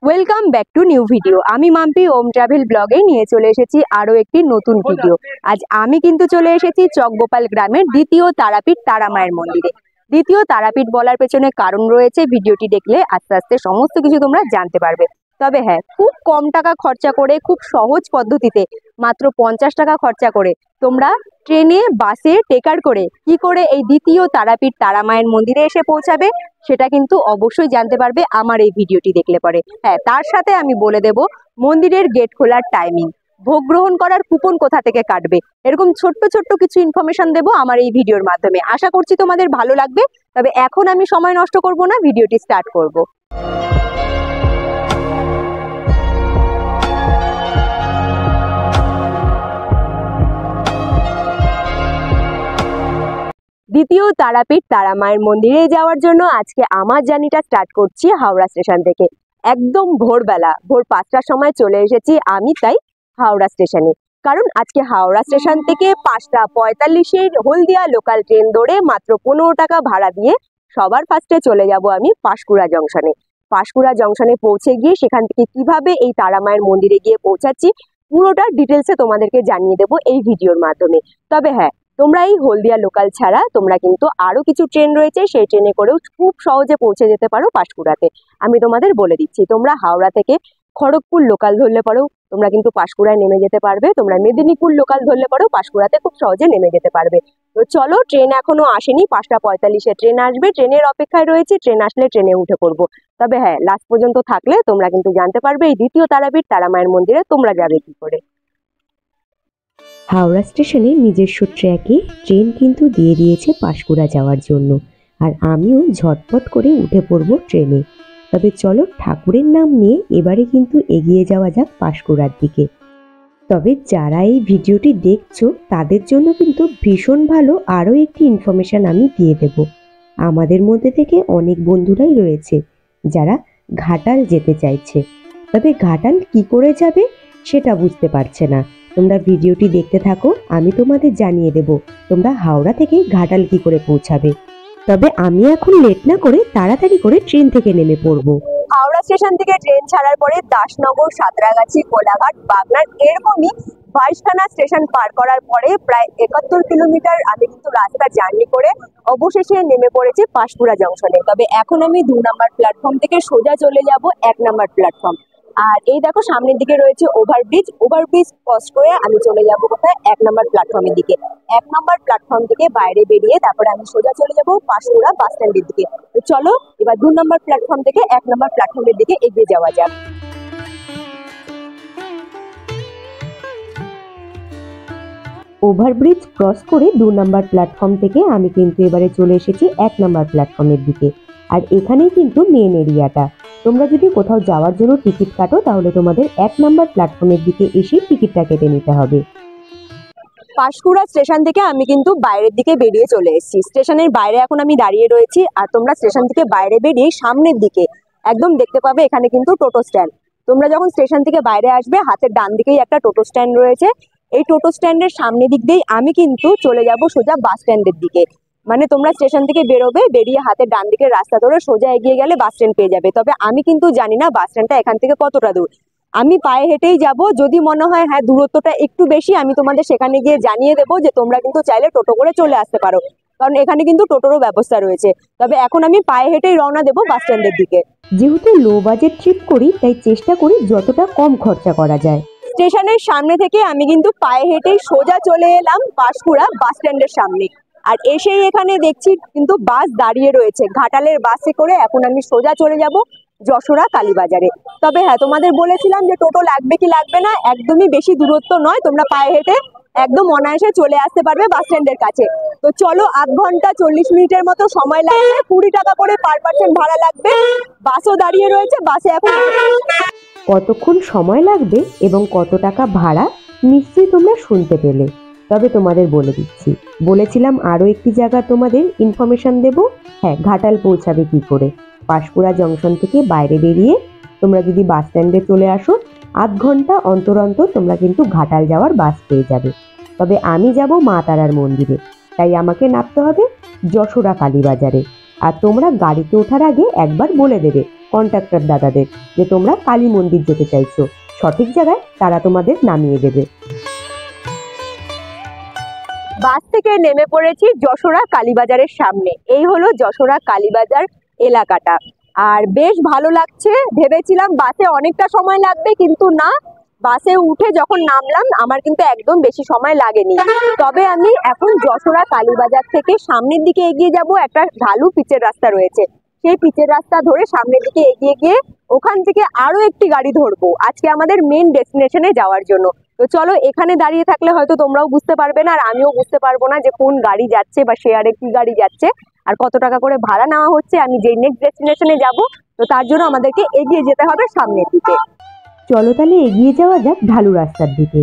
Welcome back to new video. আমি মাম্পি ওম travel ব্লগে নিয়ে চলে এসেছি আরো একটি নতুন ভিডিও। আজ আমি কিন্তু চলে এসেছি চকগোপাল গ্রামের দ্বিতীয় তারাপীঠ তারামায়ের মন্দিরে। দ্বিতীয় তারাপীঠ বলার পেছনে কারণ রয়েছে, ভিডিওটি দেখলে আস্তে আস্তে সমস্ত কিছু তোমরা জানতে পারবে। তবে হ্যাঁ, খুব কম টাকা খরচা করে, খুব সহজ পদ্ধতিতে মাত্র 50 টাকা খরচা করে তোমরা ট্রেনে, বাসে, টেকার করে কি করে এই দ্বিতীয় তারাপীঠ তারামায়ের মন্দিরে এসে পৌঁছাবে সেটা কিন্তু অবশ্যই জানতে পারবে আমার এই ভিডিওটি দেখলে পরে। হ্যাঁ, তার সাথে আমি বলে দেব মন্দিরের গেট খোলার টাইমিং, ভোগ গ্রহণ করার কুপন কোথা থেকে কাটবে, এরকম ছোট্ট ছোট্ট কিছু ইনফরমেশন দেবো আমার এই ভিডিওর মাধ্যমে। আশা করছি তোমাদের ভালো লাগবে। তবে এখন আমি সময় নষ্ট করব না, ভিডিওটি স্টার্ট করব। দ্বিতীয় তারাপীঠ তারামায়ের মন্দিরে যাওয়ার জন্য আজকে আমার জার্নিটা স্টার্ট করছি হাওড়া স্টেশন থেকে। একদম ভোরবেলা, ভোর 5টার সময় চলে এসেছি আমি তাই হাওড়া স্টেশনে। কারণ আজকে হাওড়া স্টেশন থেকে 5টা 45-এর হলদিয়া লোকাল ট্রেন ধরে মাত্র 15 টাকা ভাড়া দিয়ে সবার ফার্স্টে চলে যাব আমি পাঁশকুড়া জংশনে। পাঁশকুড়া জংশনে পৌঁছে গিয়ে সেখান থেকে কিভাবে এই তারামায়ের মন্দিরে গিয়ে পৌঁছাচ্ছি পুরোটা ডিটেলসে তোমাদেরকে জানিয়ে দেবো এই ভিডিওর মাধ্যমে। তবে হ্যাঁ, তোমরা এই হলদিয়া লোকাল ছাড়া তোমরা কিন্তু আরো কিছু ট্রেন রয়েছে, সেই ট্রেনে করেও খুব সহজে পৌঁছে যেতে পারো পাঁশকুড়াতে। আমি তোমাদের বলে দিচ্ছি, তোমরা হাওড়া থেকে খড়গপুর লোকাল ধরলে পারো তোমরা কিন্তু পাঁশকুড়ায় নেমে যেতে পারবে। তোমরা মেদিনীপুর লোকাল ধরলে পারো পাঁশকুড়াতে খুব সহজে নেমে যেতে পারবে। তো চলো, ট্রেন এখনো আসেনি, 5টা 45-এ ট্রেন আসবে, ট্রেনের অপেক্ষায় রয়েছে। ট্রেন আসলে ট্রেনে উঠে পড়বো। তবে হ্যাঁ, লাস্ট পর্যন্ত থাকলে তোমরা কিন্তু জানতে পারবে এই দ্বিতীয় তারাপীঠ তারামায়ের মন্দিরে তোমরা যাবে কি করে। হাওড়া স্টেশনে নিজস্ব ট্র্যাকে ট্রেন কিন্তু দিয়ে দিয়েছে পাঁশকুড়া যাওয়ার জন্য, আর আমিও ঝটপট করে উঠে পড়ব ট্রেনে। তবে চলো, ঠাকুরের নাম নিয়ে এবারে কিন্তু এগিয়ে যাওয়া যাক পাঁশকুড়ার দিকে। তবে যারা এই ভিডিওটি দেখছো তাদের জন্য কিন্তু ভীষণ ভালো আরও একটি ইনফরমেশান আমি দিয়ে দেব। আমাদের মধ্যে থেকে অনেক বন্ধুরাই রয়েছে যারা ঘাটাল যেতে চাইছে, তবে ঘাটাল কি করে যাবে সেটা বুঝতে পারছে না। তোমরা ভিডিওটি দেখতে থাকো, আমি তোমাদের জানিয়ে দেব তোমরা হাওড়া থেকে ঘাটাল কি করে পৌঁছাবে। তবে আমি এখন লেট না করে তাড়াতাড়ি করে ট্রেন থেকে নেমে পড়বো। হাওড়া স্টেশন থেকে ট্রেন ছাড়ার পরে দাসনগর, সাঁতরাগাছি, কোলাঘাট, বাগনান এরকমই 22খানা স্টেশন পার করার পরে প্রায় 71 কিলোমিটার আমি কিন্তু রাস্তা জার্নি করে অবশেষে নেমে পড়েছি পাঁশকুড়া জংশনে। তবে এখন আমি 2 নম্বর প্ল্যাটফর্ম থেকে সোজা চলে যাব 1 নম্বর প্ল্যাটফর্ম। আর এই দেখো সামনের দিকে রয়েছে ওভারব্রিজ, ওভারব্রিজ ক্রস করে আমি চলে যাব কোথায়, 1 নম্বর প্ল্যাটফর্মের দিকে। 1 নম্বর প্ল্যাটফর্ম থেকে বাইরে বেরিয়ে তারপরে আমি সোজা চলে যাব পাঁশকুড়া বাস স্ট্যান্ডের দিকে। তো চলো এবার 2 নম্বর প্ল্যাটফর্ম থেকে 1 নম্বর প্ল্যাটফর্মের দিকে এগিয়ে যাওয়া যাক। ওভারব্রিজ ক্রস করে 2 নম্বর প্ল্যাটফর্ম থেকে আমি কিন্তু এবারে চলে এসেছি 1 নম্বর প্ল্যাটফর্মের দিকে। আর এখানেই কিন্তু মেন এরিয়াটা। তোমরা যদি কোথাও যাওয়ার জন্য টিকিট কাটো তাহলে তোমাদের 1 নম্বর প্ল্যাটফর্মের দিকে এসে টিকিটটা কেটে নিতে হবে। পাঁশকুড়া স্টেশন থেকে আমি কিন্তু বাইরের দিকে বেরিয়ে চলে এসেছি। স্টেশনের বাইরে এখন আমি দাঁড়িয়ে রয়েছি, আর তোমরা স্টেশন থেকে বাইরে বেরিয়ে সামনের দিকে একদম দেখতে পাবে এখানে কিন্তু টোটো স্ট্যান্ড। তোমরা যখন স্টেশন থেকে বাইরে আসবে হাতের ডান দিকেই একটা টোটো স্ট্যান্ড রয়েছে। এই টোটো স্ট্যান্ডের সামনের দিক দিয়েই আমি কিন্তু চলে যাব সোজা বাস স্ট্যান্ডের দিকে। মানে তোমরা স্টেশন থেকে বেরোবে, বেরিয়ে হাতের ডান দিকের রাস্তা ধরে সোজা এগিয়ে গেলে বাস স্ট্যান্ড পেয়ে যাবে। তবে আমি কিন্তু জানি না বাস স্ট্যান্ডটা এখান থেকে কতটা দূর। আমি পায়ে হেঁটেই যাব। যদি মনে হয় হ্যাঁ দূরত্বটা একটু বেশি, আমি তোমাদের সেখানে গিয়ে জানিয়ে দেবো যে তোমরা কিন্তু চাইলে টোটো করে চলে আসতে পারো, কারণ এখানে কিন্তু টোটোরও ব্যবস্থা রয়েছে। তবে এখন আমি পায়ে হেঁটেই রওনা দেবো বাস স্ট্যান্ডের দিকে। যেহেতু লো বাজেট ট্রিপ করি তাই চেষ্টা করি যতটা কম খরচা করা যায়। স্টেশনের সামনে থেকে আমি কিন্তু পায়ে হেঁটেই সোজা চলে এলাম পাঁশকুড়া বাস স্ট্যান্ডের সামনে। আর এসেই এখানে দেখছি কিন্তু বাস দাঁড়িয়ে রয়েছে। ঘাটালের বাসে করে এখন আমি সোজা চলে যাব যশোরা কালীবাজারে। তবে হ্যাঁ, তোমাদের বলেছিলাম যে টোটো লাগবে কি লাগবে না, একদমই বেশি দূরত্ব নয়, তোমরা পায়ে হেঁটে একদম অনায়াসে চলে আসতে পারবে বাস স্ট্যান্ডের কাছে। তো চলো, 8 ঘন্টা 40 মিনিটের মতো সময় লাগবে, 20 টাকা করে পার পার্সন ভাড়া লাগবে। বাসও দাঁড়িয়ে রয়েছে, বাসে এখন কতক্ষণ সময় লাগবে এবং কত টাকা ভাড়া নিশ্চয়ই তোমরা শুনতে পেলে। তবে তোমাদের বলে দিচ্ছি, বলেছিলাম আরও একটি জায়গা তোমাদের ইনফরমেশন দেব। হ্যাঁ, ঘাটাল পৌঁছাবে কি করে। পাঁশকুড়া জংশন থেকে বাইরে বেরিয়ে তোমরা যদি বাস স্ট্যান্ডে চলে আসো 8 ঘন্টা অন্তর অন্তর তোমরা কিন্তু ঘাটাল যাওয়ার বাস পেয়ে যাবে। তবে আমি যাব মা তারার মন্দিরে, তাই আমাকে নামতে হবে যশোরা কালীবাজারে। আর তোমরা গাড়িতে ওঠার আগে একবার বলে দেবে কন্ট্রাক্টর দাদাদের যে তোমরা কালী মন্দির যেতে চাইছো, সঠিক জায়গায় তারা তোমাদের নামিয়ে দেবে। বাস থেকে নেমে পড়েছি যশোরা কালীবাজারের সামনে। এই হলো যশোরা কালীবাজার এলাকাটা, আর বেশ ভালো লাগছে। ভেবেছিলাম বাসে অনেকটা সময় লাগবে, কিন্তু না, বাসে উঠে যখন নামলাম আমার কিন্তু একদম বেশি সময় লাগেনি। তবে আমি এখন যশোরা কালীবাজার থেকে সামনের দিকে এগিয়ে যাব। একটা ঢালু পিচের রাস্তা রয়েছে, সেই পিচের রাস্তা ধরে সামনের দিকে এগিয়ে গিয়ে ওখান থেকে আরো একটি গাড়ি ধরবো আজকে আমাদের মেন ডেস্টিনেশনে যাওয়ার জন্য। তো চলো, এখানে দাঁড়িয়ে থাকলে হয়তো তোমরাও বুঝতে পারবে না আর আমিও বুঝতে পারবো না যে কোন গাড়ি যাচ্ছে বা শেয়ারে কি গাড়ি যাচ্ছে আর কত টাকা করে ভাড়া নেওয়া হচ্ছে আমি যেই নেক্সট ডেস্টিনেশনে যাব। তো তার জন্য আমাদেরকে এগিয়ে যেতে হবে সামনের দিকে। চলো তাহলে এগিয়ে যাওয়া যাক ঢালু রাস্তার দিকে।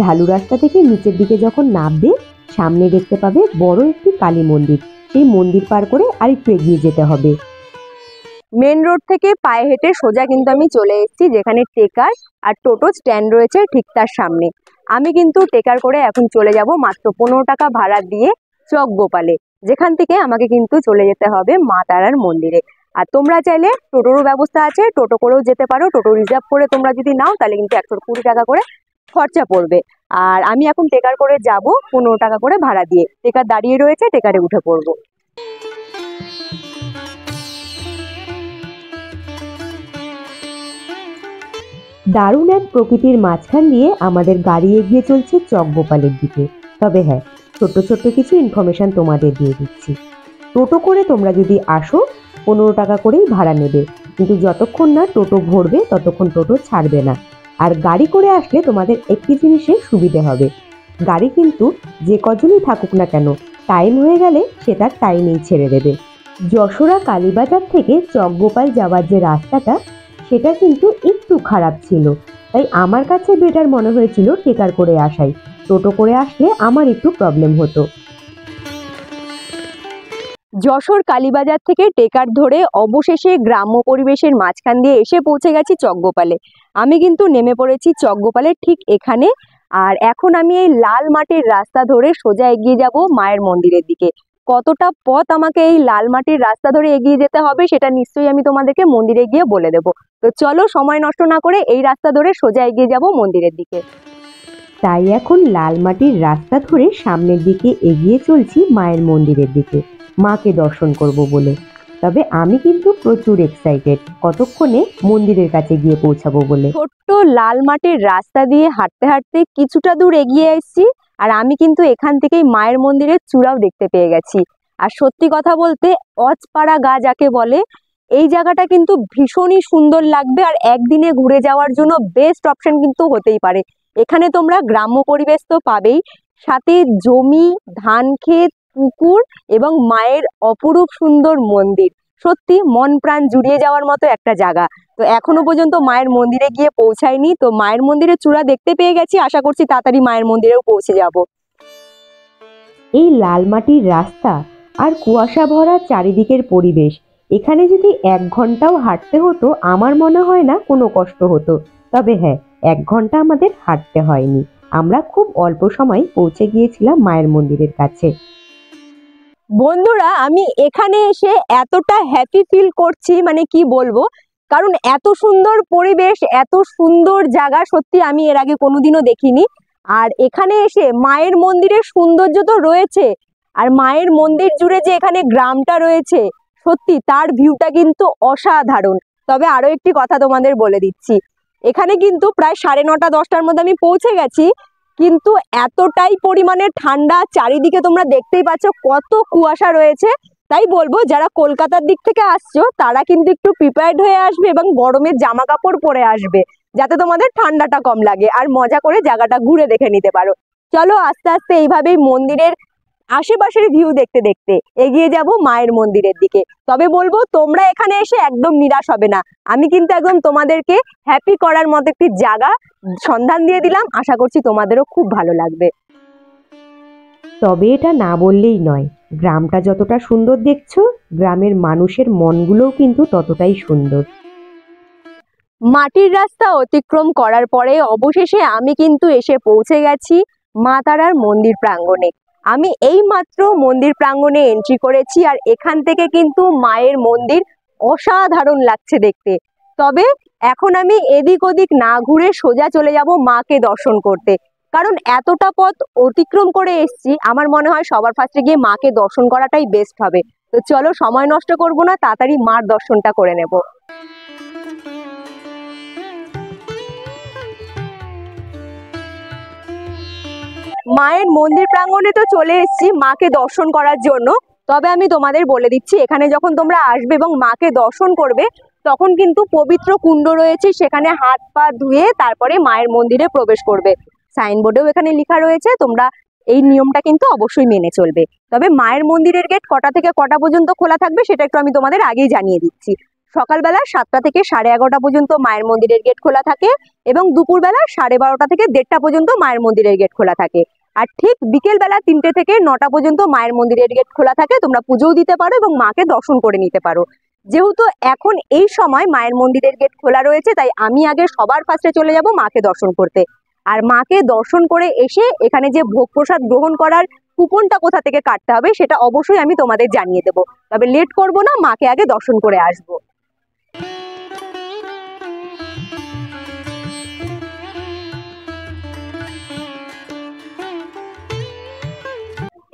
ঢালু রাস্তা থেকে নিচের দিকে যখন নামবে সামনে দেখতে পাবে বড় একটি কালী মন্দির। সেই মন্দির পার করে আরেকটু এগিয়ে যেতে হবে। মেন রোড থেকে পায়ে হেঁটে সোজা কিন্তু আমি চলে এসেছি যেখানে টেকার আর টোটো স্ট্যান্ড রয়েছে ঠিক তার সামনে। আমি কিন্তু টেকার করে এখন চলে যাব মাত্র 15 টাকা ভাড়া দিয়ে চক গোপালে, যেখান থেকে আমাকে কিন্তু চলে যেতে হবে মা তারার মন্দিরে। আর তোমরা চাইলে টোটোরও ব্যবস্থা আছে, টোটো করেও যেতে পারো। টোটো রিজার্ভ করে তোমরা যদি নাও তাহলে কিন্তু 120 টাকা করে খরচা পড়বে। আর আমি এখন টেকার করে যাব 15 টাকা করে ভাড়া দিয়ে। টেকার দাঁড়িয়ে রয়েছে, টেকারে উঠে পড়বো। দারুণ এক প্রকৃতির মাঝখান দিয়ে আমাদের গাড়ি এগিয়ে চলছে চক গোপালের দিকে। তবে হ্যাঁ, ছোট্ট ছোট্ট কিছু ইনফরমেশন তোমাদের দিয়ে দিচ্ছি। টোটো করে তোমরা যদি আসো 15 টাকা করেই ভাড়া নেবে, কিন্তু যতক্ষণ না টোটো ভরবে ততক্ষণ টোটো ছাড়বে না। আর গাড়ি করে আসলে তোমাদের একটি জিনিসের সুবিধে হবে, গাড়ি কিন্তু যে কজনই থাকুক না কেন টাইম হয়ে গেলে সে তার টাইমেই ছেড়ে দেবে। যশোরা কালীবাজার থেকে চক গোপাল যাওয়ার যে রাস্তাটা সেটা কিন্তু একটু খারাপ ছিল, তাই আমার কাছে বেটার মনে হয়েছিল টেকার করে আসাই। টোটো করে আসলে আমার একটু প্রবলেম হতো। যশোর কালীবাজার থেকে টেকার ধরে অবশেষে গ্রাম্য পরিবেশের মাঝখান দিয়ে এসে পৌঁছে গেছি চক গোপালে। আমি কিন্তু নেমে পড়েছি চক গোপালের ঠিক এখানে। আর এখন আমি এই লাল মাটির রাস্তা ধরে সোজা এগিয়ে যাব মায়ের মন্দিরের দিকে। কতটা পথ আমাকে এই লাল মাটির রাস্তা ধরে এগিয়ে যেতে হবে সেটা নিশ্চয়ই আমি তোমাদেরকে মন্দিরে গিয়ে বলে দেবো। তো চলো, সময় নষ্ট না করে এই রাস্তা ধরে সোজা এগিয়ে যাব মন্দিরের দিকে। তাই এখন লাল মাটির রাস্তা ধরে সামনের দিকে এগিয়ে চলছি মায়ের মন্দিরের দিকে, মাকে দর্শন করব বলে। তবে আমি কিন্তু প্রচুর এক্সাইটেড কতক্ষণে মন্দিরের কাছে গিয়ে পৌঁছাবো বলে। ছোট্ট লাল মাটির রাস্তা দিয়ে হাঁটতে হাঁটতে কিছুটা দূর এগিয়ে এসেছি, আর আমি কিন্তু এখান থেকেই মায়ের মন্দিরের চূড়াও দেখতে পেয়ে গেছি। আর সত্যি কথা বলতে অজপাড়া গা যাকে বলে, এই জায়গাটা কিন্তু ভীষণই সুন্দর লাগবে আর একদিনে ঘুরে যাওয়ার জন্য বেস্ট অপশন কিন্তু হতেই পারে। এখানে তোমরা গ্রাম্য পরিবেশ তো পাবেই, সাথে জমি, ধান ক্ষেত, পুকুর এবং মায়ের অপরূপ সুন্দর মন্দির। সত্যি মন প্রাণ জুড়িয়ে যাওয়ার মতো একটা জায়গা। তো এখনো পর্যন্ত মায়ের মন্দিরে গিয়ে পৌঁছাইনি, তো মায়ের মন্দিরের চূড়া দেখতে পেয়ে গেছি, আশা করছি তাড়াতাড়ি মায়ের মন্দিরেও পৌঁছে যাব। এই লাল মাটির রাস্তা আর কুয়াশা ভরা চারিদিকের পরিবেশ, এখানে যদি 1 ঘন্টাও হাঁটতে হতো আমার মনে হয় না কোনো কষ্ট হতো। তবে হ্যাঁ, 1 ঘন্টা আমাদের হাঁটতে হয়নি, আমরা খুব অল্প সময় পৌঁছে গিয়েছিলাম মায়ের মন্দিরের কাছে। বন্ধুরা, আমি এখানে এসে এতটা হ্যাপি ফিল করছি, মানে কি বলবো, কারণ এত সুন্দর পরিবেশ, এত সুন্দর জায়গা সত্যি আমি এর আগে কোনোদিনও দেখিনি। আর এখানে এসে মায়ের মন্দিরের সৌন্দর্য তো রয়েছে, আর মায়ের মন্দির জুড়ে যে এখানে গ্রামটা রয়েছে সত্যি তার ভিউটা কিন্তু অসাধারণ। তবে আরো একটি কথা তোমাদের বলে দিচ্ছি, এখানে কিন্তু প্রায় 9:30 10টার মধ্যে আমি পৌঁছে গেছি, কিন্তু এতটাই পরিমাণে ঠান্ডা, চারিদিকে তোমরা দেখতেই পাচ্ছ কত কুয়াশা রয়েছে। তাই বলবো যারা কলকাতার দিক থেকে আসছো তারা কিন্তু একটু প্রিপেয়ার্ড হয়ে আসবে এবং গরমের জামা কাপড় পরে আসবে, যাতে তোমাদের ঠান্ডাটা কম লাগে আর মজা করে জায়গাটা ঘুরে দেখে নিতে পারো। চলো আস্তে আস্তে এইভাবেই মন্দিরের আশেপাশের ভিউ দেখতে দেখতে এগিয়ে যাব মায়ের মন্দিরের দিকে। তবে বলবো তোমরা এখানে এসে একদম নিরাশ হবে না, আমি কিন্তু একদম তোমাদেরকে হ্যাপি করার মতো একটি জায়গা সন্ধান দিয়ে দিলাম, আশা করছি তোমাদেরও খুব ভালো লাগবে। তবে এটা না বললেই নয়, গ্রামটা যতটা সুন্দর দেখছো গ্রামের মানুষের মনগুলোও কিন্তু ততটাই সুন্দর। মাটির রাস্তা অতিক্রম করার পরে অবশেষে আমি কিন্তু এসে পৌঁছে গেছি মা তারার মন্দির প্রাঙ্গণে। আমি এই মাত্র মন্দির প্রাঙ্গণে এন্ট্রি করেছি আর এখান থেকে কিন্তু মায়ের মন্দির অসাধারণ লাগছে দেখতে। তবে এখন আমি এদিক ওদিক না ঘুরে সোজা চলে যাব মাকে দর্শন করতে, কারণ এতটা পথ অতিক্রম করে এসেছি, আমার মনে হয় সবার ফার্স্টে গিয়ে মাকে দর্শন করাটাই বেস্ট হবে। তো চলো, সময় নষ্ট করব না, তাড়াতাড়ি মার দর্শনটা করে নেব। মায়ের মন্দির প্রাঙ্গণে তো চলে এসেছি মাকে দর্শন করার জন্য। তবে আমি তোমাদের বলে দিচ্ছি, এখানে যখন তোমরা আসবে এবং মাকে দর্শন করবে তখন কিন্তু পবিত্র কুণ্ড রয়েছে, সেখানে হাত পা ধুয়ে তারপরে মায়ের মন্দিরে প্রবেশ করবে। সাইনবোর্ডেও এখানে লেখা রয়েছে, তোমরা এই নিয়মটা কিন্তু অবশ্যই মেনে চলবে। তবে মায়ের মন্দিরের গেট কটা থেকে কটা পর্যন্ত খোলা থাকবে সেটা একটু আমি তোমাদের আগেই জানিয়ে দিচ্ছি। সকালবেলা 7টা থেকে 11:30 পর্যন্ত মায়ের মন্দিরের গেট খোলা থাকে এবং দুপুরবেলা 12:30 থেকে 1:30 পর্যন্ত মায়ের মন্দিরের গেট খোলা থাকে। আর ঠিক বিকেলবেলা 3টে থেকে 9টা পর্যন্ত মায়ের মন্দিরের গেট খোলা থাকে, তোমরা পুজোও দিতে পারো এবং মাকে দর্শন করে নিতে পারো। যেহেতু এখন এই সময় মায়ের মন্দিরের গেট খোলা রয়েছে, তাই আমি আগে সবার ফার্স্টে চলে যাব মাকে দর্শন করতে। আর মাকে দর্শন করে এসে এখানে যে ভোগ প্রসাদ গ্রহণ করার কুপনটা কোথা থেকে কাটতে হবে সেটা অবশ্যই আমি তোমাদের জানিয়ে দেবো। তবে লেট করব না, মাকে আগে দর্শন করে আসবো।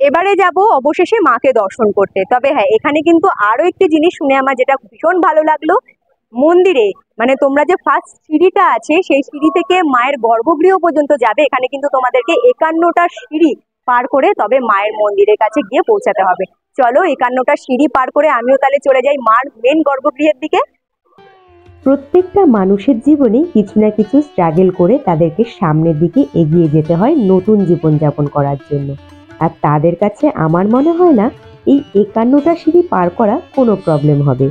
এবারে যাব অবশেষে মাকে দর্শন করতে। তবে হ্যাঁ, এখানে কিন্তু আরো একটি জিনিস শুনে আমার যেটা ভীষণ ভালো লাগলো, মন্দিরে মানে তোমরা যে ফার্স্ট সিঁড়িটা আছে সেই সিঁড়ি থেকে মায়ের গর্ভগৃহ পর্যন্ত যাবে, এখানে কিন্তু তোমাদেরকে 51টা সিঁড়ি পার করে তবে মায়ের মন্দিরের কাছে গিয়ে পৌঁছাতে হবে। চলো 51টা সিঁড়ি পার করে আমিও তাহলে চলে যাই মার মেন গর্ভগৃহের দিকে। প্রত্যেকটা মানুষের জীবনে কিছু না কিছু স্ট্রাগল করে তাদেরকে সামনের দিকে এগিয়ে যেতে হয় নতুন জীবনযাপন করার জন্য। আর তাদের কাছে আমার মনে হয় না এই 51টা সিঁড়ি পার করা কোনো প্রবলেম হবে।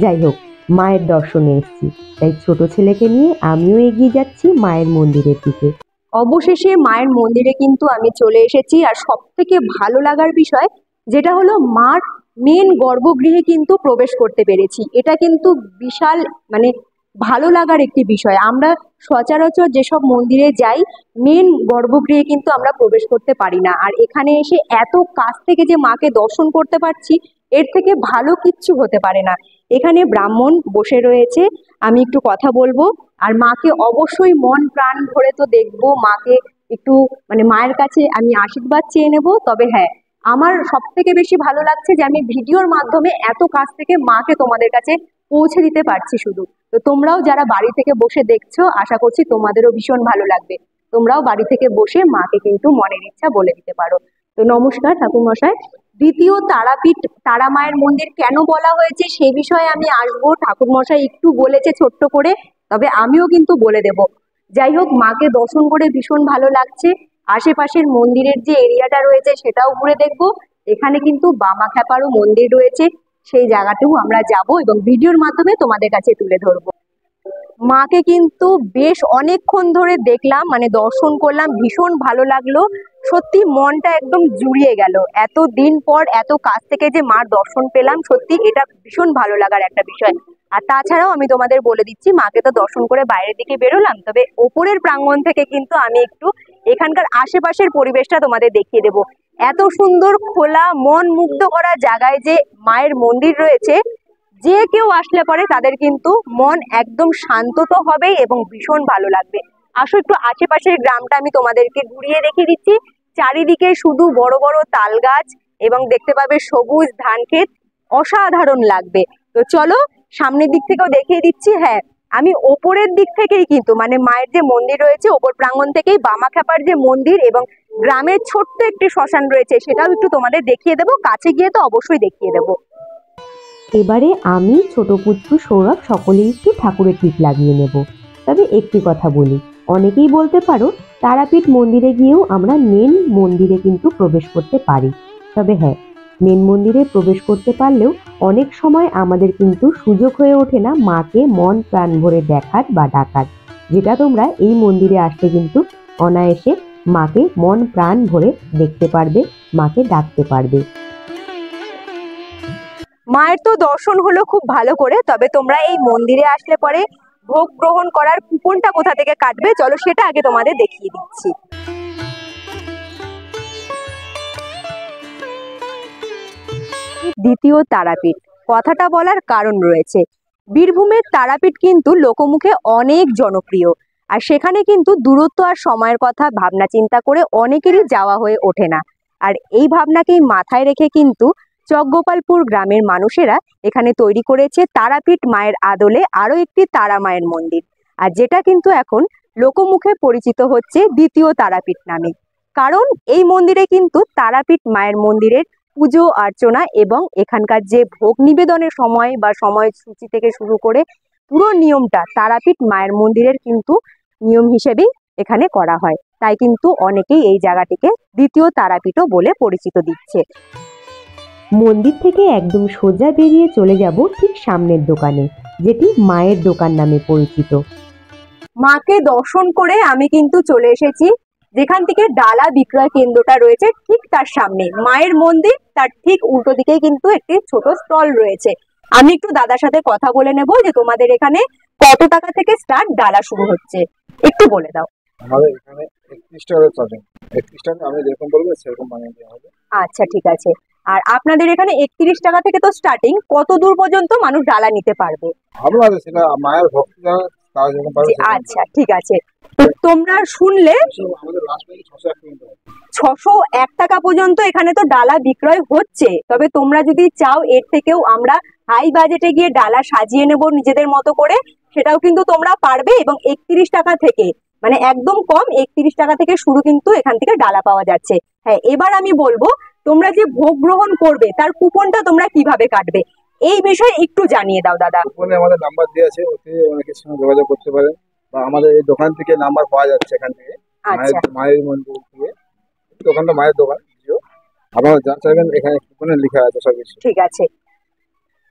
যাই হোক, মায়ের দর্শনে এসেছি, তাই ছোট ছেলেকে নিয়ে আমিও এগিয়ে যাচ্ছি মায়ের মন্দিরের দিকে। অবশেষে মায়ের মন্দিরে কিন্তু আমি চলে এসেছি। আর সব থেকে ভালো লাগার বিষয় যেটা হলো, মার মেন গর্ভগৃহে কিন্তু প্রবেশ করতে পেরেছি। এটা কিন্তু বিশাল মানে ভালো লাগার একটি বিষয়। আমরা সচরাচর যেসব মন্দিরে যাই মেন গর্ভগৃহে কিন্তু আমরা প্রবেশ করতে পারি না, আর এখানে এসে এত কাছ থেকে যে মাকে দর্শন করতে পারছি, এর থেকে ভালো কিচ্ছু হতে পারে না। এখানে ব্রাহ্মণ বসে রয়েছে, আমি একটু কথা বলবো। আর মাকে অবশ্যই মন প্রাণ ভরে তো দেখবো, মাকে একটু মানে মায়ের কাছে আমি আশীর্বাদ চেয়ে নেব। তবে হ্যাঁ, আমার সব থেকে বেশি ভালো লাগছে যে আমি ভিডিওর মাধ্যমে এত কাছ থেকে মাকে তোমাদের কাছে পৌঁছে দিতে পারছি শুধু। তো তোমরাও যারা বাড়ি থেকে বসে দেখছো, আশা করছি তোমাদেরও ভীষণ ভালো লাগবে। তোমরাও বাড়ি থেকে বসে মাকে কিন্তু মনের ইচ্ছা বলে দিতে পারো। তো নমস্কার ঠাকুর মশাই। দ্বিতীয় তারাপীঠ তারা মায়ের মন্দির কেন বলা হয়েছে সে বিষয়ে আমি আসবো, ঠাকুর মশাই একটু বলেছে ছোট্ট করে, তবে আমিও কিন্তু বলে দেব। যাই হোক, মাকে দর্শন করে ভীষণ ভালো লাগছে। আশেপাশের মন্দিরের যে এরিয়াটা রয়েছে সেটাও ঘুরে দেখবো। এখানে কিন্তু বামাখ্যাপারও মন্দির রয়েছে, সেই জায়গাটাও আমরা যাব এবং ভিডিওর মাধ্যমে তোমাদের কাছে তুলে ধরবো। মাকে কিন্তু বেশ অনেকক্ষণ ধরে দেখলাম, মানে দর্শন করলাম, ভীষণ ভালো লাগলো। সত্যি মনটা একদম জুড়িয়ে গেল। এত দিন পর এত কাছ থেকে যে মার দর্শন পেলাম, সত্যি এটা ভীষণ ভালো লাগার একটা বিষয়। আর তাছাড়াও আমি তোমাদের বলে দিচ্ছি, মাকে তো দর্শন করে বাইরের দিকে বেরোলাম, তবে ওপরের প্রাঙ্গণ থেকে কিন্তু আমি একটু এখানকার আশেপাশের পরিবেশটা তোমাদের দেখিয়ে দেবো। এত সুন্দর খোলা মন মুগ্ধ করা জায়গায় যে মায়ের মন্দির রয়েছে, যে কেউ আসলে পরে তাদের কিন্তু মন একদম শান্ত তো হবেই এবং ভীষণ ভালো লাগবে। আসো একটু আশেপাশের গ্রামটা আমি তোমাদেরকে ঘুরিয়ে দেখিয়ে দিচ্ছি। চারিদিকে শুধু বড় বড় তাল গাছ এবং দেখতে পাবে সবুজ ধান ক্ষেত, অসাধারণ লাগবে। তো চলো সামনের দিক থেকেও দেখিয়ে দিচ্ছি। হ্যাঁ, আমি ওপরের দিক থেকেই কিন্তু মানে মায়ের যে মন্দির রয়েছে ওপর প্রাঙ্গণ থেকেই বামাখ্যাপার যে মন্দির এবং গ্রামের ছোট্ট একটি শ্মশান রয়েছে সেটাও একটু তোমাদের দেখিয়ে দেবো। কাছে গিয়ে তো অবশ্যই দেখিয়ে দেবো। এবারে আমি, ছোট পুত্র সৌরভ সকলেই একটু ঠাকুরের টিপ লাগিয়ে নেব। তবে একটি কথা বলি, অনেকেই বলতে পারো তারাপীঠ মন্দিরে গিয়েও আমরা মেন মন্দিরে কিন্তু প্রবেশ করতে পারি। তবে হ্যাঁ, মেন মন্দিরে প্রবেশ করতে পারলেও অনেক সময় আমাদের কিন্তু সুযোগ হয়ে ওঠে না মাকে মন প্রাণ ভরে দেখার বা ডাকার, যেটা তোমরা এই মন্দিরে আসলে কিন্তু অনায়াসে মাকে মন প্রাণ ভরে দেখতে পারবে, মাকে ডাকতে পারবে। মায়ের তো দর্শন হলো খুব ভালো করে, তবে তোমরা এই মন্দিরে আসলে পরে ভোগ গ্রহণ করার কুপনটা কোথা থেকে কাটবে চলো সেটা আগে তোমাদের দেখিয়ে দিচ্ছি। দ্বিতীয় তারাপীঠ কথাটা বলার কারণ রয়েছে। বীরভূমের তারাপীঠ কিন্তু লোকমুখে অনেক জনপ্রিয়, আর সেখানে কিন্তু দূরত্ব আর সময়ের কথা ভাবনা চিন্তা করে অনেকেরই যাওয়া হয়ে ওঠে না। আর এই ভাবনাকেই মাথায় রেখে কিন্তু চকগোপালপুর গ্রামের মানুষেরা এখানে তৈরি করেছে তারাপীঠ মায়ের আদলে আরও একটি তারা মায়ের মন্দির, আর যেটা কিন্তু এখন লোকমুখে পরিচিত হচ্ছে দ্বিতীয় তারাপীঠ নামে। কারণ এই মন্দিরে কিন্তু তারাপীঠ মায়ের মন্দিরের পুজো অর্চনা এবং এখানকার যে ভোগ নিবেদনের সময় বা সময়সূচি থেকে শুরু করে পুরো নিয়মটা তারাপীঠ মায়ের মন্দিরের কিন্তু নিয়ম হিসেবেই এখানে করা হয়। তাই কিন্তু অনেকেই এই জায়গাটিকে দ্বিতীয় তারাপীঠও বলে পরিচিত দিচ্ছে। মন্দির থেকে একদম সোজা বেরিয়ে চলে যাব ঠিক সামনের দোকানে, যেটি মায়ের দোকান নামে পরিচিত। মাকে দর্শন করে আমি কিন্তু চলে এসেছি যেখান থেকে ডালা বিক্রয় কেন্দ্রটা রয়েছে ঠিক তার সামনে। মায়ের মন্দির তার ঠিক উল্টো দিকেই কিন্তু একটি ছোট স্টল রয়েছে। আমি একটু দাদার সাথে কথা বলে নেব যে তোমাদের এখানে কত টাকা থেকে স্টার্ট ডালা শুরু হচ্ছে, একটু বলে দাও। আমাদের এখানে 31 টাকা স্টার্টিং। 31 টাকা আমি যেরকম বলবো সেরকম বানিয়ে দেওয়া হবে। আচ্ছা ঠিক আছে। আর আপনাদের এখানে 31 টাকা থেকে তো স্টার্টিং, কত দূর পর্যন্ত মানুষ ডালা নিতে পারবে? আপনাদের সেটা মায়ের ভক্তি যারা তারা যেরকম পারবে সেরকম আচ্ছা ঠিক আছে। তো তোমরা শুনলে পারবে। আমাদের লাস্ট প্রাইস 601 টাকা। 601 টাকা পর্যন্ত এখানে তো ডালা বিক্রয় হচ্ছে। তবে তোমরা যদি চাও এর থেকেও আমরা হাই বাজেটে গিয়ে ডালা সাজিয়ে নেব নিজেদের মতো করে, সেটাও কিন্তু তোমরা পারবে। এবং 31 টাকা থেকে মানে একদম কম 31 টাকা থেকে শুরু কিন্তু এখান থেকে ডালা পাওয়া যাচ্ছে। হ্যাঁ, এবার আমি বলবো তোমরা যে ভোগ গ্রহণ করবে তার কুপনটা তোমরা কিভাবে কাটবে এই বিষয়ে একটু জানিয়ে দাও দাদা। ফোনে আমাদের নাম্বার দেওয়া আছে, ওতে অনেকের সঙ্গে যোগাযোগ করতে পারেন, বা আমাদের এই দোকান থেকে নাম্বার পাওয়া যাচ্ছে এখান থেকে। আচ্ছা মায়ের মন্দির থেকে দোকানটা মায়ের দোকান যদিও। আপনারা যা চাইবেন এখানে ফোনে লেখা আছে সব কিছু। ঠিক আছে,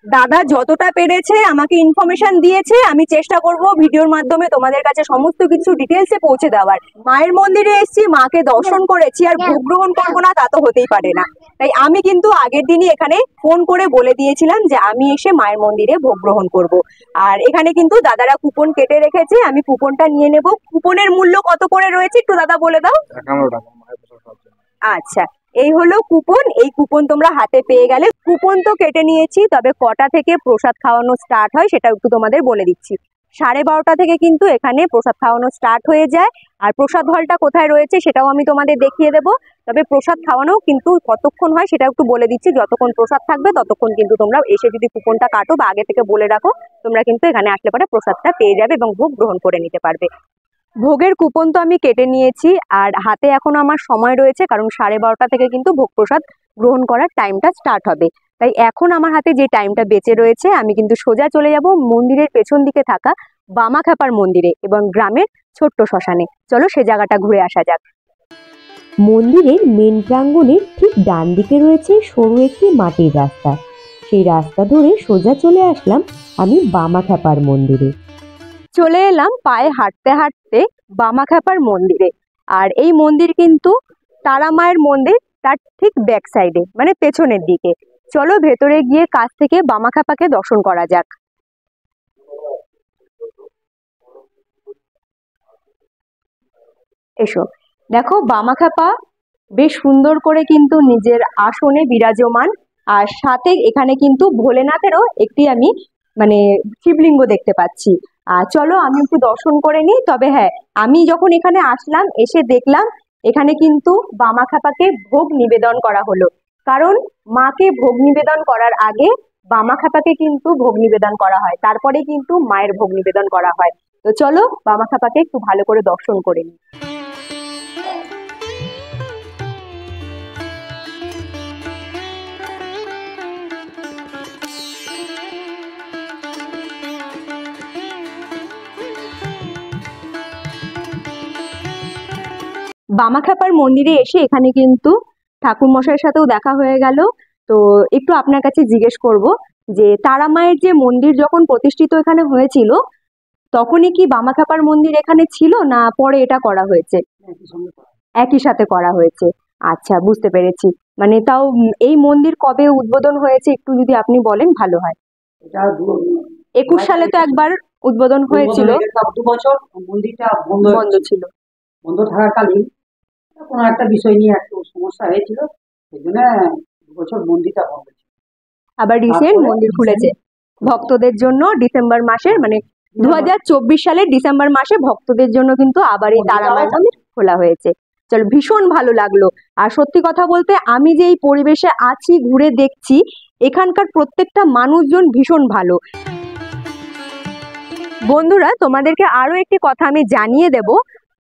দাদা যতটা পেরেছে আমাকে ইনফরমেশন দিয়েছে, আমি চেষ্টা করব ভিডিওর মাধ্যমে তোমাদের কাছে সমস্ত কিছু ডিটেলসে পৌঁছে দেওয়ার। মায়ের মন্দিরে এসেছি, মাকে দর্শন করেছি, আর ভোগ গ্রহণ করবো না তা তো হতেই পারে না। তাই আমি কিন্তু আগের দিনই এখানে ফোন করে বলে দিয়েছিলাম যে আমি এসে মায়ের মন্দিরে ভোগ গ্রহণ করব। আর এখানে কিন্তু দাদারা কুপন কেটে রেখেছে, আমি কুপনটা নিয়ে নেব। কুপনের মূল্য কত করে রয়েছে একটু দাদা বলে দাও। 51 টাকা মায়ের প্রসাদ খাওয়ার জন্য। আচ্ছা, এই হলো কুপন। এই কুপন তোমরা হাতে পেয়ে গেলে। কুপন তো কেটে নিয়েছি, তবে কটা থেকে প্রসাদ খাওয়ানো স্টার্ট হয় সেটা একটু তোমাদের বলে দিচ্ছি। 12:30 থেকে কিন্তু এখানে প্রসাদ খাওয়ানো স্টার্ট হয়ে যায়। আর প্রসাদ হলটা কোথায় রয়েছে সেটাও আমি তোমাদের দেখিয়ে দেবো। তবে প্রসাদ খাওয়ানো কিন্তু কতক্ষণ হয় সেটা একটু বলে দিচ্ছি। যতক্ষণ প্রসাদ থাকবে ততক্ষণ কিন্তু তোমরা এসে যদি কুপনটা কাটো বা আগে থেকে বলে রাখো, তোমরা কিন্তু এখানে আসলে পরে প্রসাদটা পেয়ে যাবে এবং ভোগ গ্রহণ করে নিতে পারবে। ভোগের কুপন তো আমি কেটে নিয়েছি, আর হাতে এখনো আমার সময় রয়েছে, কারণ 12:30 থেকে কিন্তু ভোগ প্রসাদ গ্রহণ করার টাইমটা স্টার্ট হবে। তাই এখন আমার হাতে যে টাইমটা বেঁচে রয়েছে, আমি কিন্তু সোজা চলে যাব মন্দিরের পেছন দিকে থাকা বামাখ্যাপার মন্দিরে এবং গ্রামের ছোট্ট শ্মশানে। চলো সে জায়গাটা ঘুরে আসা যাক। মন্দিরের মেন প্রাঙ্গণের ঠিক ডান দিকে রয়েছে সরু একটি মাটির রাস্তা। সেই রাস্তা ধরে সোজা চলে আসলাম আমি বামাখ্যাপার মন্দিরে। চলে এলাম পায়ে হাঁটতে হাঁটতে বামাখ্যাপার মন্দিরে। আর এই মন্দির কিন্তু তারা মায়ের মন্দির, তার ঠিক ব্যাক সাইডে মানে পেছনের দিকে। চলো ভেতরে গিয়ে কাছ থেকে বামাখ্যাপাকে দর্শন করা যাক। এসো, দেখো বামাখ্যাপা বেশ সুন্দর করে কিন্তু নিজের আসনে বিরাজমান। আর সাথে এখানে কিন্তু ভোলেনাথেরও একটি আমি মানে শিবলিঙ্গ দেখতে পাচ্ছি। আর চলো আমি একটু দর্শন করে নিই। তবে হ্যাঁ, আমি যখন এখানে আসলাম এসে দেখলাম এখানে কিন্তু বামাখ্যাপাকে ভোগ নিবেদন করা হলো। কারণ মাকে ভোগ নিবেদন করার আগে বামাখ্যাপাকে কিন্তু ভোগ নিবেদন করা হয়, তারপরে কিন্তু মায়ের ভোগ নিবেদন করা হয়। তো চলো বামাখ্যাপাকে একটু ভালো করে দর্শন করে নিই। বামাখ্যাপার মন্দিরে এসে এখানে কিন্তু ঠাকুর মশাইয়ের সাথেও দেখা হয়ে গেল। তো একটু আপনার কাছে জিজ্ঞেস করব যে তারা মায়ের যে মন্দির যখন প্রতিষ্ঠিত এখানে হয়েছিল, তখনই কি বামাখ্যাপার মন্দির এখানে ছিল না পরে এটা করা হয়েছে? একই সাথে করা হয়েছে। আচ্ছা, বুঝতে পেরেছি। মানে তাও এই মন্দির কবে উদ্বোধন হয়েছে একটু যদি আপনি বলেন ভালো হয়। 21 সালে তো একবার উদ্বোধন হয়েছিল। 2 বছর মন্দিরটা বন্ধ ছিল। বন্ধ থাকাকালীন কোনো একটা বিষয় নিয়ে একটু সমস্যা হয়েছিল, সেই জন্য 2 বছর মন্দিরটা বন্ধ ছিল। আবার রিসেন্ট তারপরে মন্দির খুলেছে ভক্তদের জন্য ডিসেম্বর মাসের মানে 2024 সালের ডিসেম্বর মাসে ভক্তদের জন্য কিন্তু আবার এই তারা মায়ের মন্দির খোলা হয়েছে। চলো, ভীষণ ভালো লাগলো। আর সত্যি কথা বলতে আমি যে এই পরিবেশে আছি, ঘুরে দেখছি, এখানকার প্রত্যেকটা মানুষজন ভীষণ ভালো। বন্ধুরা, তোমাদেরকে আরো একটি কথা আমি জানিয়ে দেব,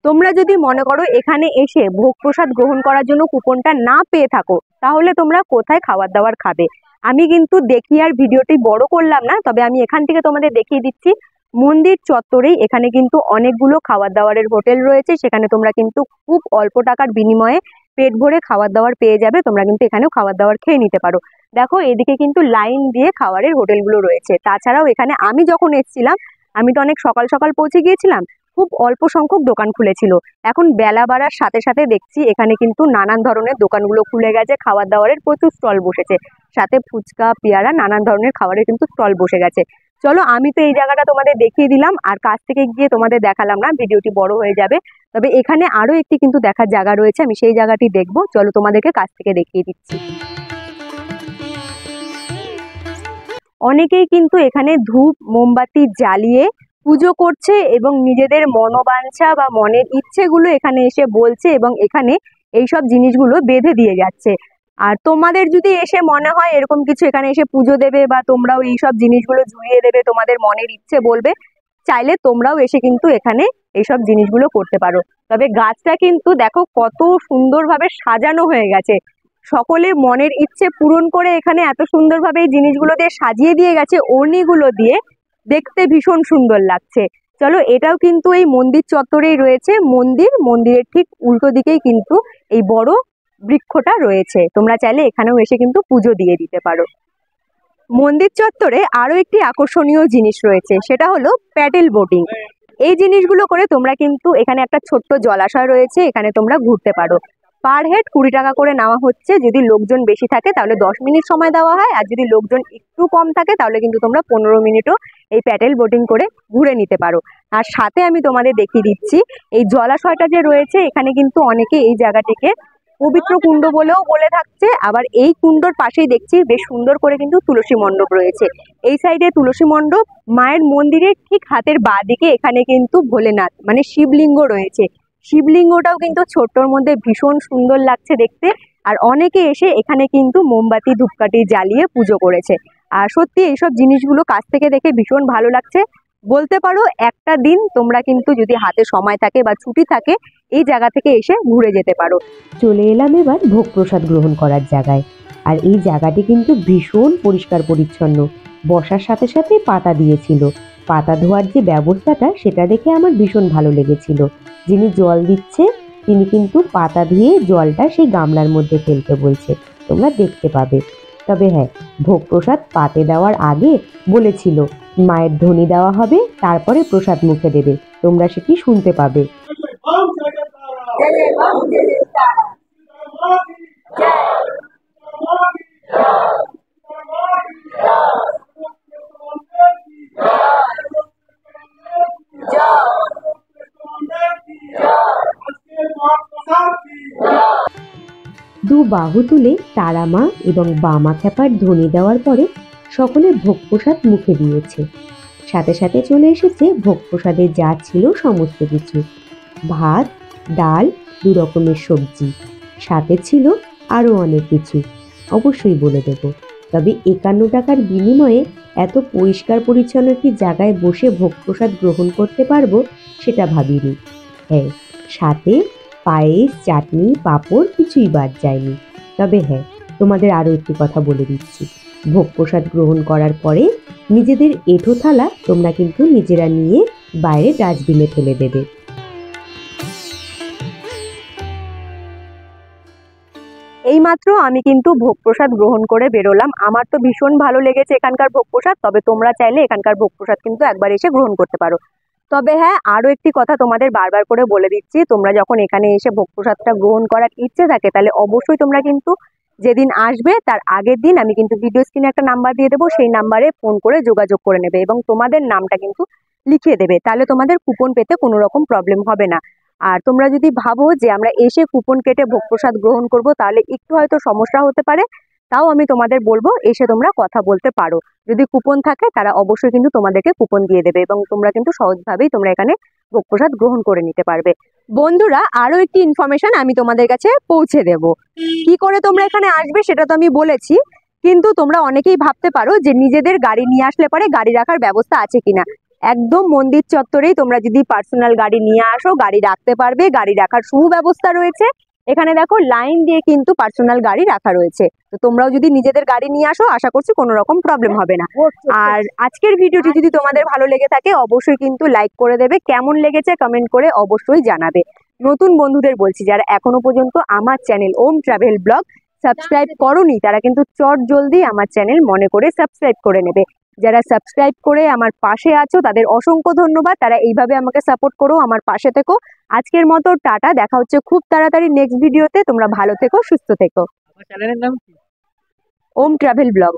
তোমরা যদি মনে করো এখানে এসে ভোগ প্রসাদ গ্রহণ করার জন্য কুপনটা না পেয়ে থাকো, তাহলে তোমরা কোথায় খাবার দাবার খাবে? আমি কিন্তু দেখিয়ে আর ভিডিওটি বড় করলাম না, তবে আমি এখান থেকে তোমাদের দেখিয়ে দিচ্ছি। মন্দির চত্বরেই এখানে কিন্তু অনেকগুলো খাবার দাবারের হোটেল রয়েছে, সেখানে তোমরা কিন্তু খুব অল্প টাকার বিনিময়ে পেট ভরে খাবার দাবার পেয়ে যাবে। তোমরা কিন্তু এখানেও খাবার দাবার খেয়ে নিতে পারো। দেখো, এদিকে কিন্তু লাইন দিয়ে খাবারের হোটেলগুলো রয়েছে। তাছাড়াও এখানে আমি যখন এসেছিলাম, আমি তো অনেক সকাল সকাল পৌঁছে গিয়েছিলাম, খুব অল্প সংখ্যক দোকান খুলেছিল। এখন বেলা বাড়ার সাথে সাথে দেখছি এখানে কিন্তু নানান ধরনের দোকানগুলো খুলে গেছে, খাবার দাবারের প্রচুর স্টল বসেছে, সাথে ফুচকা, পেয়ারা, নানান ধরনের খাবারের কিন্তু স্টল বসে গেছে। চলো, আমি তো এই জায়গাটা তোমাদের দেখিয়ে দিলাম, আর কাছ থেকে গিয়ে তোমাদের দেখালাম না, ভিডিওটি বড় হয়ে যাবে। তবে এখানে আরো একটি কিন্তু দেখার জায়গা রয়েছে, আমি সেই জায়গাটি দেখবো। চলো, তোমাদেরকে কাছ থেকে দেখিয়ে দিচ্ছি। অনেকেই কিন্তু এখানে ধূপ মোমবাতি জ্বালিয়ে পুজো করছে এবং নিজেদের মনোবাঞ্ছা বা মনের ইচ্ছেগুলো এখানে এসে বলছে এবং এখানে এইসব জিনিসগুলো বেঁধে দিয়ে যাচ্ছে। আর তোমাদের যদি এসে মনে হয় এরকম কিছু এখানে এসে পুজো দেবে বা তোমরাও এইসব জিনিসগুলো ঝুলিয়ে দেবে, তোমাদের মনের ইচ্ছে বলবে, চাইলে তোমরাও এসে কিন্তু এখানে এইসব জিনিসগুলো করতে পারো। তবে গাছটা কিন্তু দেখো কত সুন্দরভাবে সাজানো হয়ে গেছে, সকলে মনের ইচ্ছে পূরণ করে এখানে এত সুন্দরভাবে এই জিনিসগুলো দিয়ে সাজিয়ে দিয়ে গেছে, ওড়নিগুলো দিয়ে, দেখতে ভীষণ সুন্দর লাগছে। চলো, এটাও কিন্তু এই মন্দির চত্বরেই রয়েছে। মন্দিরের ঠিক উল্টো দিকেই কিন্তু এই বড় বৃক্ষটা রয়েছে, তোমরা চাইলে এখানেও এসে কিন্তু পুজো দিয়ে দিতে পারো। মন্দির চত্বরে আরো একটি আকর্ষণীয় জিনিস রয়েছে, সেটা হলো প্যাডেল বোটিং। এই জিনিসগুলো করে তোমরা কিন্তু, এখানে একটা ছোট্ট জলাশয় রয়েছে, এখানে তোমরা ঘুরতে পারো। পার হেড 20 টাকা করে নেওয়া হচ্ছে। যদি লোকজন বেশি থাকে তাহলে 10 মিনিট সময় দেওয়া হয়, আর যদি লোকজন একটু কম থাকে তাহলে কিন্তু তোমরা 15 মিনিটও এই প্যাডেল বোটিং করে ঘুরে নিতে পারো। আর সাথে আমি তোমাদের দেখিয়ে দিচ্ছি, এই জলাশয়টা যে রয়েছে, এখানে কিন্তু অনেকে এই জায়গাটিকে পবিত্র কুণ্ড বলেও বলে থাকছে। আবার এই কুণ্ডর পাশেই দেখছি বেশ সুন্দর করে কিন্তু তুলসী মণ্ডপ রয়েছে। এই সাইডে তুলসী মণ্ডপ, মায়ের মন্দিরের ঠিক হাতের বাঁ দিকে এখানে কিন্তু ভোলেনাথ মানে শিবলিঙ্গ রয়েছে। শিবলিঙ্গটাও কিন্তু ছোট্টর মধ্যে ভীষণ সুন্দর লাগছে দেখতে। আর অনেকে এসে এখানে কিন্তু মোমবাতি ধূপকাঠি জ্বালিয়ে পুজো করেছে। আর সত্যি এইসব জিনিসগুলো কাছ থেকে দেখে ভীষণ ভালো লাগছে। বলতে পারো একটা দিন তোমরা কিন্তু যদি হাতে সময় থাকে বা ছুটি থাকে, এই জায়গা থেকে এসে ঘুরে যেতে পারো। চলে এলাম এবার ভোগ প্রসাদ গ্রহণ করার জায়গায়। আর এই জায়গাটি কিন্তু ভীষণ পরিষ্কার পরিচ্ছন্ন, বসার সাথে সাথে পাতা দিয়েছিল। পাতা ধোয়ার যে ব্যবস্থাটা, সেটা দেখে আমার ভীষণ ভালো লেগেছিল। যিনি জল দিচ্ছে তিনি কিন্তু পাতা ধুয়ে জলটা সেই গামলার মধ্যে ফেলতে বলছে, তোমরা দেখতে পাবে। তবে হ্যাঁ, ভোগ প্রসাদ পাতে দেওয়ার আগে বলেছিল মায়ের ধ্বনি দেওয়া হবে, তারপরে প্রসাদ মুখে দেবে, তোমরা সেটি শুনতে পাবে। দু বাহু তুলে তারা মা এবং বামা খ্যাপার ধ্বনি দেওয়ার পরে সকলে ভোগ প্রসাদ মুখে দিয়েছে। সাথে সাথে চলে এসেছে ভোগ প্রসাদে যা ছিল সমস্ত কিছু, ভাত, ডাল, 2 রকমের সবজি, সাথে ছিল আরও অনেক কিছু, অবশ্যই বলে দেব। তবে 51 টাকার বিনিময়ে এত পরিষ্কার পরিচ্ছন্ন একটি জায়গায় বসে ভোগ প্রসাদ গ্রহণ করতে পারবো সেটা ভাবিনি। হ্যাঁ, সাথে পায়েস, চাটনি, পাঁপড় কিছুই বাদ যায়নি। তবে হ্যাঁ, তোমাদের আরও একটি কথা বলে দিচ্ছি, ভোগ প্রসাদ গ্রহণ করার পরে নিজেদের এঁঠো থালা তোমরা কিন্তু নিজেরা নিয়ে বাইরে ডাস্টবিনে ফেলে দেবে। এইমাত্র আমি কিন্তু ভোগ প্রসাদ গ্রহণ করে বেরোলাম। আমার তো ভীষণ ভালো লেগেছে এখানকার ভোগ প্রসাদ। তবে তোমরা চাইলে এখানকার ভোগ প্রসাদ কিন্তু একবার এসে গ্রহণ করতে পারো। তবে হ্যাঁ, আরো একটি কথা তোমাদের বারবার করে বলে দিচ্ছি, তোমরা যখন এখানে এসে ভোগ প্রসাদটা গ্রহণ করার ইচ্ছে থাকে, তাহলে অবশ্যই তোমরা কিন্তু যেদিন আসবে তার আগের দিন আমি কিন্তু ভিডিও স্ক্রিনে একটা নাম্বার দিয়ে দেবো, সেই নাম্বারে ফোন করে যোগাযোগ করে নেবে এবং তোমাদের নামটা কিন্তু লিখিয়ে দেবে। তাহলে তোমাদের কুপন পেতে কোনো রকম প্রবলেম হবে না। আর তোমরা যদি ভাবো যে আমরা এসে কুপন কেটে ভোগ প্রসাদ গ্রহণ করব, তাহলে একটু হয়তো সমস্যা হতে পারে। তাও আমি তোমাদের বলবো এসে তোমরা কথা বলতে পারো। যদি কুপন থাকে তারা অবশ্যই কিন্তু তোমাদেরকে কুপন দিয়ে দেবে এবং তোমরা কিন্তু সহজভাবেই তোমরা এখানে ভোগ প্রসাদ গ্রহণ করে নিতে পারবে। বন্ধুরা, আরো একটি ইনফরমেশন আমি তোমাদের কাছে পৌঁছে দেব। কি করে তোমরা এখানে আসবে সেটা তো আমি বলেছি, কিন্তু তোমরা অনেকেই ভাবতে পারো যে নিজেদের গাড়ি নিয়ে আসলে পরে গাড়ি রাখার ব্যবস্থা আছে কিনা। একদম মন্দির চত্বরেই তোমরা যদি পার্সোনাল গাড়ি নিয়ে আসো গাড়ি রাখতে পারবে, গাড়ি রাখার সুব্যবস্থা রয়েছে। এখানে দেখো লাইন দিয়ে কিন্তু পার্সোনাল গাড়ি রাখা রয়েছে, তো তোমরাও যদি নিজেদের গাড়ি নিয়ে আসো আশা করছি কোনো রকম প্রবলেম হবে না। আর আজকের ভিডিওটি যদি তোমাদের ভালো লেগে থাকে অবশ্যই কিন্তু লাইক করে দেবে, কেমন লেগেছে কমেন্ট করে অবশ্যই জানাবে। নতুন বন্ধুদের বলছি যারা এখনো পর্যন্ত আমার চ্যানেল ওম ট্রাভেল ব্লগ সাবস্ক্রাইব করোনি তারা কিন্তু চট জলদি আমার চ্যানেল মনে করে সাবস্ক্রাইব করে নেবে। যারা সাবস্ক্রাইব করে আমার পাশে আছো তাদের অসংখ্য ধন্যবাদ, তারা এইভাবে আমাকে সাপোর্ট করো, আমার পাশে থেকো। আজকের মতো টাটা, দেখা হচ্ছে খুব তাড়াতাড়ি নেক্সট ভিডিওতে। তোমরা ভালো থেকো, সুস্থ থেকো। আমার চ্যানেলের নাম কি? ওম ট্রাভেল ব্লগ।